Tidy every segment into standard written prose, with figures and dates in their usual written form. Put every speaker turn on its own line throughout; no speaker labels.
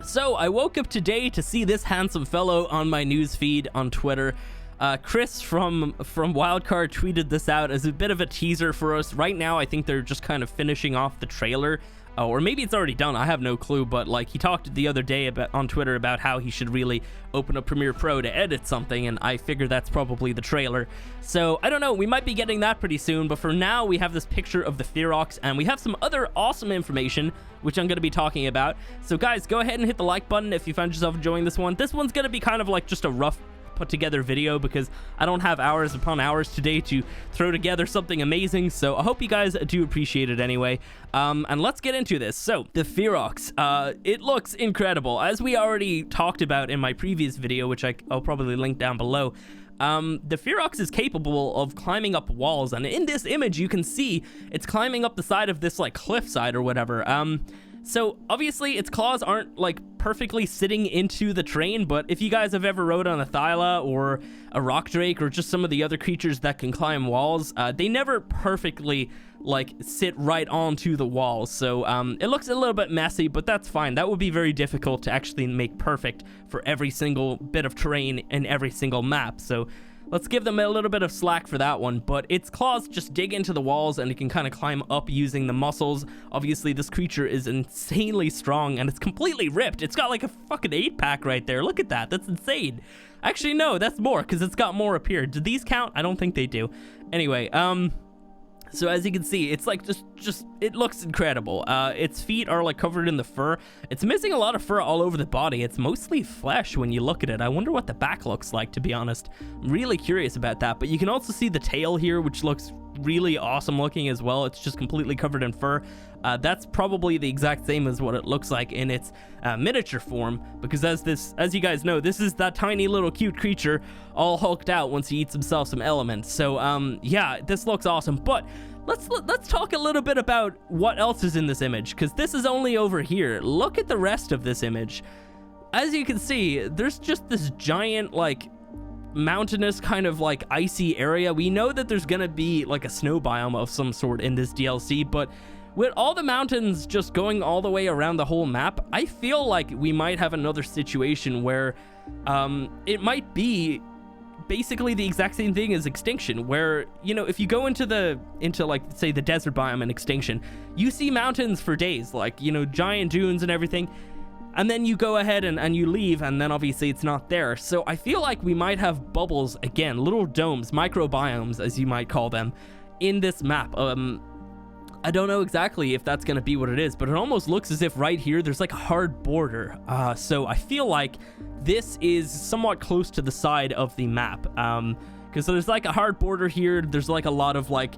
So I woke up today to see this handsome fellow on my news feed on Twitter. Chris from Wildcard tweeted this out as a bit of a teaser for us. Right now, I think they're just kind of finishing off the trailer. Or maybe it's already done, I have no clue, but like he talked the other day on Twitter about how he should really open up Premiere Pro to edit something, and I figure that's probably the trailer. So I don't know, we might be getting that pretty soon, but for now we have this picture of the Ferox, and we have some other awesome information which I'm going to be talking about. So guys, go ahead and hit the like button if you found yourself enjoying this one. This one's going to be kind of like just a rough put together video because I don't have hours upon hours today to throw together something amazing, so I hope you guys do appreciate it anyway. And let's get into this. So the Ferox, it looks incredible, as we already talked about in my previous video, which I'll probably link down below. The Ferox is capable of climbing up walls, and in this image you can see it's climbing up the side of this like cliffside or whatever. So obviously its claws aren't like perfectly sitting into the terrain, but if you guys have ever rode on a Thyla or a rock drake or just some of the other creatures that can climb walls, they never perfectly like sit right onto the walls. So it looks a little bit messy, but that's fine. That would be very difficult to actually make perfect for every single bit of terrain in every single map. So let's give them a little bit of slack for that one, but its claws just dig into the walls and it can kind of climb up using the muscles. Obviously, this creature is insanely strong and it's completely ripped. It's got like a fucking 8-pack right there. Look at that. That's insane. Actually, no, that's more because it's got more up here. Do these count? I don't think they do. Anyway, so as you can see, it's like just it looks incredible. Its feet are like covered in the fur. It's missing a lot of fur all over the body. It's mostly flesh when you look at it. I wonder what the back looks like, to be honest. I'm really curious about that. But you can also see the tail here, which looks really awesome looking as well. It's just completely covered in fur. That's probably the exact same as what it looks like in its miniature form, because as you guys know, this is that tiny little cute creature all hulked out once he eats himself some elements. So yeah, this looks awesome. But let's talk a little bit about what else is in this image, because this is only over here. Look at the rest of this image. As you can see, there's just this giant like mountainous kind of like icy area. We know that there's gonna be like a snow biome of some sort in this DLC, but with all the mountains just going all the way around the whole map, I feel like we might have another situation where it might be basically the exact same thing as Extinction, where, you know, if you go into like, say, the desert biome in Extinction, you see mountains for days, like, you know, giant dunes and everything, and then you go ahead and you leave, and then obviously it's not there. So I feel like we might have bubbles again, little domes, microbiomes as you might call them, in this map. I don't know exactly if that's going to be what it is, but it almost looks as if right here there's like a hard border. So I feel like this is somewhat close to the side of the map, because there's like a hard border here. There's like a lot of like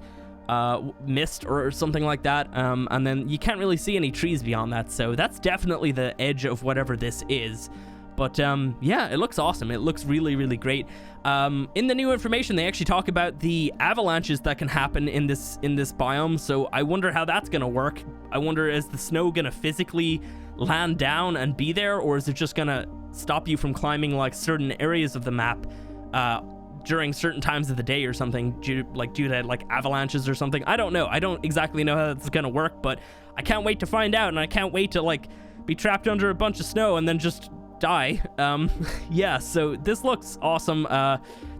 mist or something like that, and then you can't really see any trees beyond that. So that's definitely the edge of whatever this is. But yeah, it looks awesome. It looks really, really great. In the new information, they actually talk about the avalanches that can happen in this biome. So I wonder how that's gonna work. I wonder, is the snow gonna physically land down and be there, or is it just gonna stop you from climbing like certain areas of the map during certain times of the day or something, due to like avalanches or something? I don't know. I don't exactly know how that's gonna work, but I can't wait to find out, and I can't wait to like be trapped under a bunch of snow and then just die. Yeah, so this looks awesome.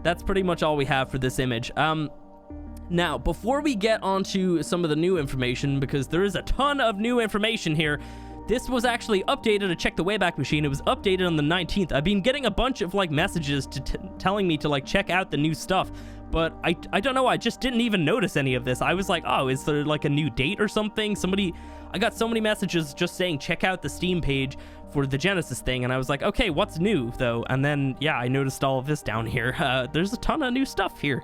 That's pretty much all we have for this image. Now, before we get onto some of the new information, because there is a ton of new information here, this was actually updated. I checked the Wayback Machine. It was updated on the 19th. I've been getting a bunch of like messages telling me to like check out the new stuff, but I don't know, I just didn't even notice any of this. I was like, oh, is there like a new date or something? I got so many messages just saying check out the Steam page for the Genesis thing, and I was like, okay, what's new though? And then yeah, I noticed all of this down here. There's a ton of new stuff here.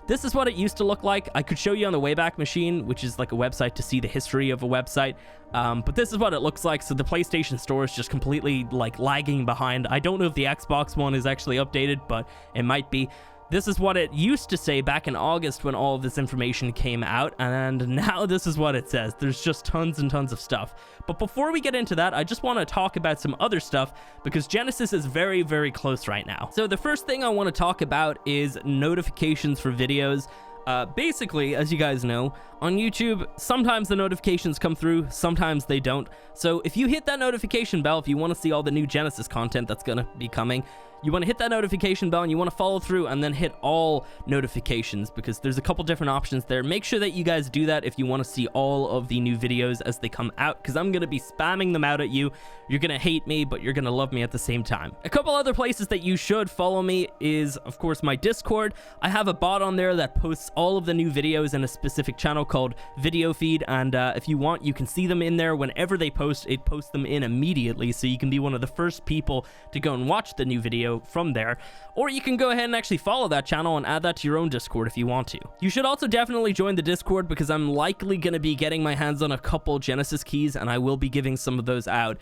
This is what it used to look like. I could show you on the Wayback Machine, which is like a website to see the history of a website. But this is what it looks like. So the PlayStation Store is just completely like lagging behind. I don't know if the Xbox one is actually updated, but it might be. This is what it used to say back in August when all of this information came out, and now this is what it says. There's just tons and tons of stuff. But before we get into that, I just want to talk about some other stuff, because Genesis is very, very close right now. So the first thing I want to talk about is notifications for videos. Basically, as you guys know, on YouTube, sometimes the notifications come through, sometimes they don't. So if you hit that notification bell, if you want to see all the new Genesis content that's going to be coming, you want to hit that notification bell and you want to follow through and then hit all notifications, because there's a couple different options there. Make sure that you guys do that if you want to see all of the new videos as they come out, because I'm going to be spamming them out at you. You're going to hate me, but you're going to love me at the same time. A couple other places that you should follow me is, of course, my Discord. I have a bot on there that posts all of the new videos in a specific channel called Video Feed, and if you want, you can see them in there whenever they post. It posts them in immediately, so you can be one of the first people to go and watch the new video from there. Or you can go ahead and actually follow that channel and add that to your own Discord if you want to. You should also definitely join the Discord, because I'm likely going to be getting my hands on a couple Genesis keys, and I will be giving some of those out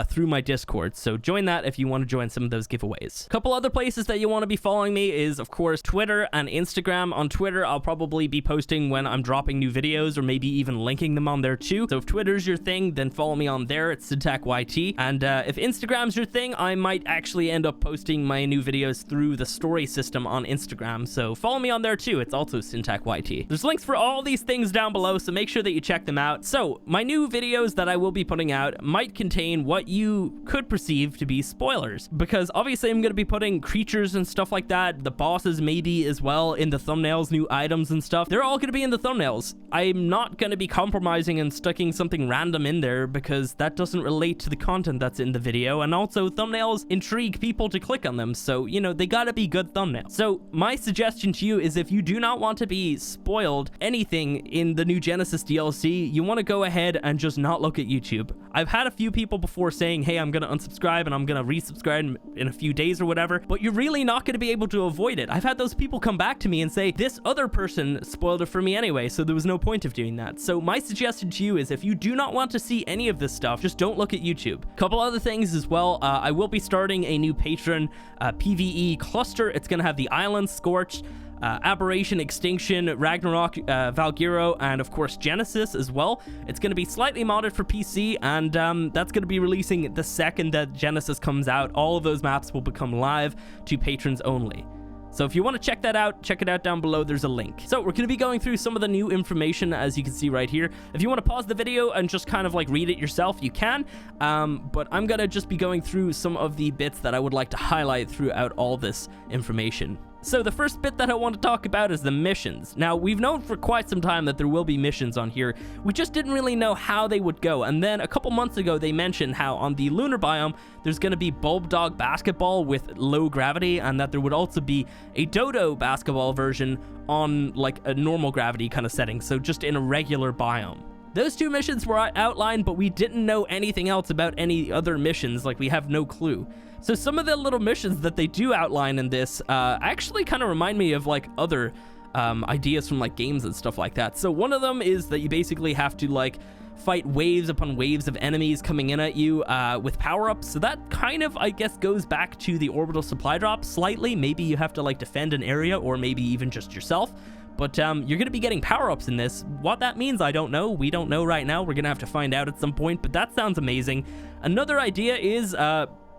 through my Discord. So join that if you want to join some of those giveaways. A couple other places that you want to be following me is, of course, Twitter and Instagram. On Twitter, I'll probably be posting when I'm dropping new videos, or maybe even linking them on there too. So if Twitter's your thing, then follow me on there. It's Syntac YT. And if Instagram's your thing, I might actually end up posting my new videos through the story system on Instagram. So follow me on there too. It's also Syntac YT. There's links for all these things down below, so make sure that you check them out. So my new videos that I will be putting out might contain what you could perceive to be spoilers, because obviously I'm going to be putting creatures and stuff like that, the bosses maybe as well, in the thumbnails, new items and stuff. They're all going to be in the thumbnails. I'm not going to be compromising and sticking something random in there, because that doesn't relate to the content that's in the video, and also thumbnails intrigue people to click on them, so you know, they gotta be good thumbnails. So my suggestion to you is, if you do not want to be spoiled anything in the new Genesis DLC, you want to go ahead and just not look at YouTube. I've had a few people before saying, hey, I'm gonna unsubscribe and I'm gonna resubscribe in a few days or whatever, but you're really not going to be able to avoid it. I've had those people come back to me and say, this other person spoiled it for me anyway, so there was no point of doing that. So my suggestion to you is, if you do not want to see any of this stuff, just don't look at YouTube. A couple other things as well. I will be starting a new patron PvE cluster. It's going to have the Island, Scorched, Aberration, Extinction, Ragnarok, Valgyro, and of course Genesis as well. It's going to be slightly modded for PC, and that's going to be releasing the second that Genesis comes out. All of those maps will become live to patrons only. So if you want to check that out, check it out down below. There's a link. So we're going to be going through some of the new information, as you can see right here. If you want to pause the video and just kind of like read it yourself, you can. But I'm going to just be going through some of the bits that I would like to highlight throughout all this information. So the first bit that I want to talk about is the missions. Now, we've known for quite some time that there will be missions on here. We just didn't really know how they would go. And then a couple months ago, they mentioned how on the lunar biome, there's going to be Bulb Dog basketball with low gravity, and that there would also be a Dodo basketball version on like a normal gravity kind of setting. So just in a regular biome. Those two missions were outlined, but we didn't know anything else about any other missions. Like, we have no clue. So some of the little missions that they do outline in this actually kind of remind me of like other ideas from like games and stuff like that. So one of them is that you basically have to like fight waves upon waves of enemies coming in at you with power-ups. So that kind of, I guess, goes back to the orbital supply drop slightly. Maybe you have to like defend an area, or maybe even just yourself. But you're going to be getting power-ups in this. What that means, I don't know. We don't know right now. We're going to have to find out at some point, but that sounds amazing. Another idea is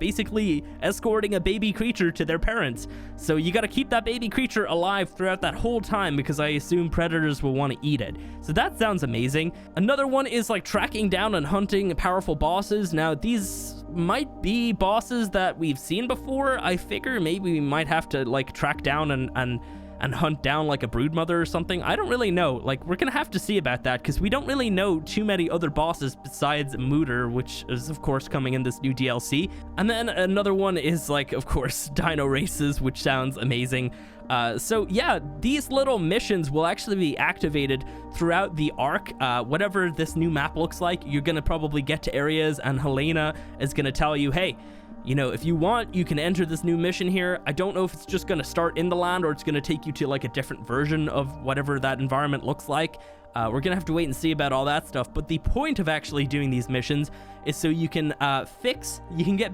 basically escorting a baby creature to their parents. So you got to keep that baby creature alive throughout that whole time, because I assume predators will want to eat it. So that sounds amazing. Another one is like tracking down and hunting powerful bosses. Now, these might be bosses that we've seen before. I figure maybe we might have to like track down and hunt down like a broodmother or something. I don't really know. Like, we're gonna have to see about that, because we don't really know too many other bosses besides Mooter, which is of course coming in this new DLC. And then another one is like, of course, dino races, which sounds amazing. So yeah, these little missions will actually be activated throughout the arc. Whatever this new map looks like, you're gonna probably get to areas and Helena is gonna tell you, hey, you know, if you want, you can enter this new mission here. I don't know if it's just going to start in the land, or it's going to take you to like a different version of whatever that environment looks like. We're going to have to wait and see about all that stuff. But the point of actually doing these missions is so you can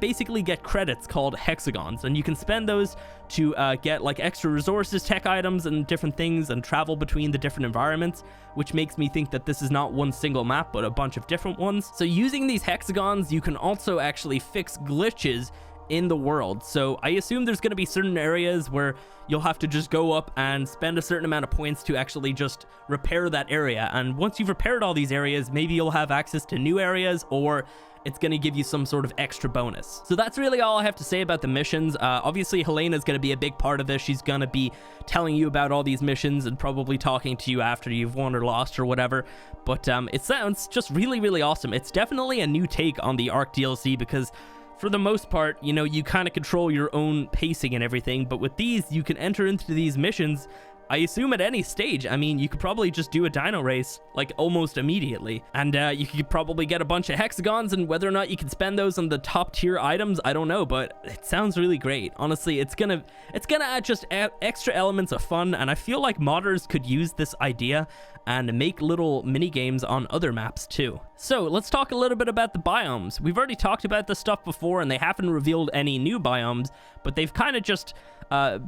basically get credits called hexagons, and you can spend those to get like extra resources, tech items, and different things, and travel between the different environments, which makes me think that this is not one single map, but a bunch of different ones. So using these hexagons, you can also actually fix glitches in the world. So I assume there's going to be certain areas where you'll have to just go up and spend a certain amount of points to actually just repair that area. And once you've repaired all these areas, maybe you'll have access to new areas, or it's going to give you some sort of extra bonus. So that's really all I have to say about the missions. Obviously, Helena's going to be a big part of this. She's going to be telling you about all these missions and probably talking to you after you've won or lost or whatever. But it sounds just really, really awesome. It's definitely a new take on the Ark DLC because for the most part, you know, you kind of control your own pacing and everything. But with these, you can enter into these missions, I assume, at any stage. I mean, you could probably just do a dino race like almost immediately, and you could probably get a bunch of hexagons, and whether or not you can spend those on the top tier items, I don't know, but it sounds really great. Honestly, it's gonna add just extra elements of fun, and I feel like modders could use this idea and make little mini games on other maps too. So let's talk a little bit about the biomes. We've already talked about this stuff before, and they haven't revealed any new biomes, but they've kind of just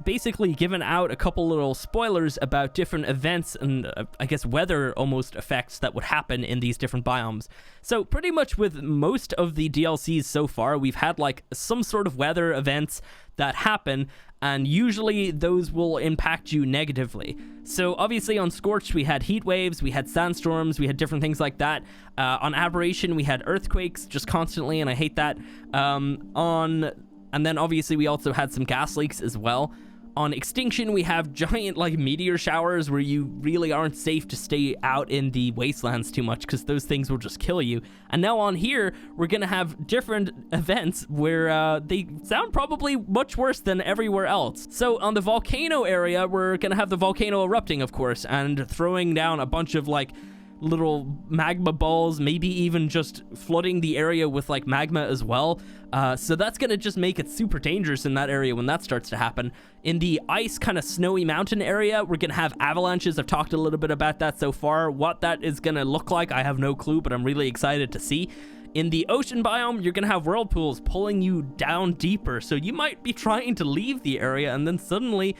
basically given out a couple little spoilers about different events and I guess weather almost effects that would happen in these different biomes. So pretty much with most of the DLCs so far, we've had like some sort of weather events that happen, and usually those will impact you negatively. So obviously on Scorched we had heat waves, we had sandstorms, we had different things like that. On Aberration we had earthquakes just constantly, and I hate that. And then obviously we also had some gas leaks as well. On Extinction, we have giant like meteor showers where you really aren't safe to stay out in the wastelands too much because those things will just kill you. And now on here, we're gonna have different events where they sound probably much worse than everywhere else. So on the volcano area, we're gonna have the volcano erupting, of course, and throwing down a bunch of like little magma balls, maybe even just flooding the area with like magma as well. So that's gonna just make it super dangerous in that area when that starts to happen. In the ice kind of snowy mountain area, we're gonna have avalanches. I've talked a little bit about that so far. What that is gonna look like, I have no clue, but I'm really excited to see. In the ocean biome, you're gonna have whirlpools pulling you down deeper, so you might be trying to leave the area and then suddenly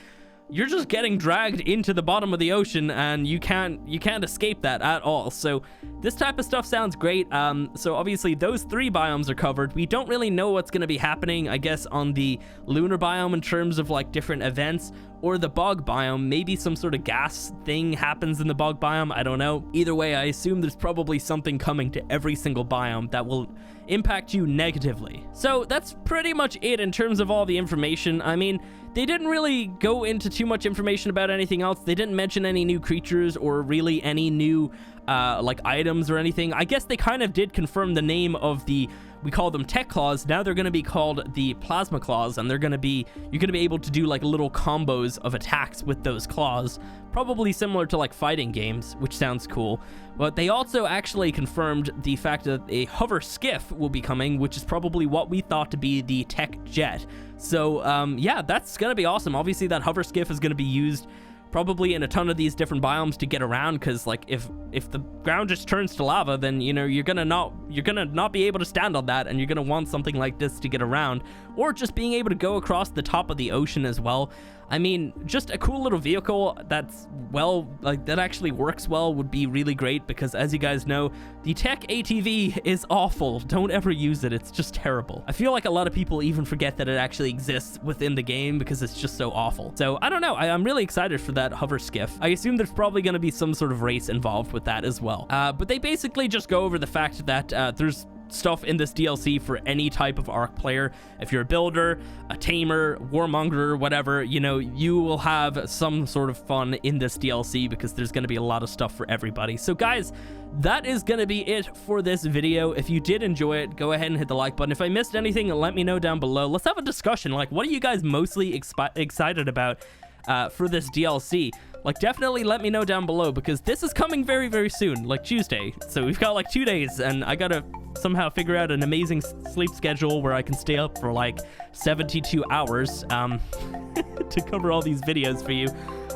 you're just getting dragged into the bottom of the ocean, and you can't escape that at all. So this type of stuff sounds great. So obviously those three biomes are covered. We don't really know what's going to be happening, I guess, on the lunar biome in terms of like different events, or the bog biome. Maybe some sort of gas thing happens in the bog biome, I don't know. Either way, I assume there's probably something coming to every single biome that will impact you negatively. So that's pretty much it in terms of all the information. I mean, they didn't really go into too much information about anything else. They didn't mention any new creatures or really any new like items or anything. I guess they kind of did confirm the name of the, we call them tech claws. Now they're going to be called the plasma claws, and you're going to be able to do like little combos of attacks with those claws, probably similar to like fighting games, which sounds cool. But they also actually confirmed the fact that a hover skiff will be coming, which is probably what we thought to be the tech jet. So yeah, that's going to be awesome. Obviously that hover skiff is going to be used probably in a ton of these different biomes to get around, because like if the ground just turns to lava, then you know you're gonna not be able to stand on that, and you're gonna want something like this to get around, or just being able to go across the top of the ocean as well. I mean, just a cool little vehicle that's, well, like, that actually works well would be really great, because as you guys know, the tech ATV is awful. Don't ever use it. It's just terrible. I feel like a lot of people even forget that it actually exists within the game because it's just so awful. So I don't know. I'm really excited for that hover skiff. I assume there's probably going to be some sort of race involved with that as well. But they basically just go over the fact that there's stuff in this DLC for any type of Ark player. If you're a builder, a tamer, warmonger, whatever, you know, you will have some sort of fun in this DLC because there's going to be a lot of stuff for everybody. So guys, that is going to be it for this video. If you did enjoy it, go ahead and hit the like button. If I missed anything, let me know down below. Let's have a discussion. Like, what are you guys mostly excited about for this DLC? Like, definitely let me know down below, because this is coming very, very soon, like Tuesday. So we've got like 2 days, and I gotta somehow figure out an amazing sleep schedule where I can stay up for like 72 hours to cover all these videos for you.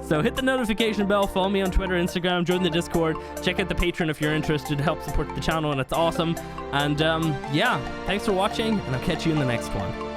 So hit the notification bell, follow me on Twitter, Instagram, join the Discord, check out the Patreon if you're interested to help support the channel, and it's awesome. And yeah, thanks for watching, and I'll catch you in the next one.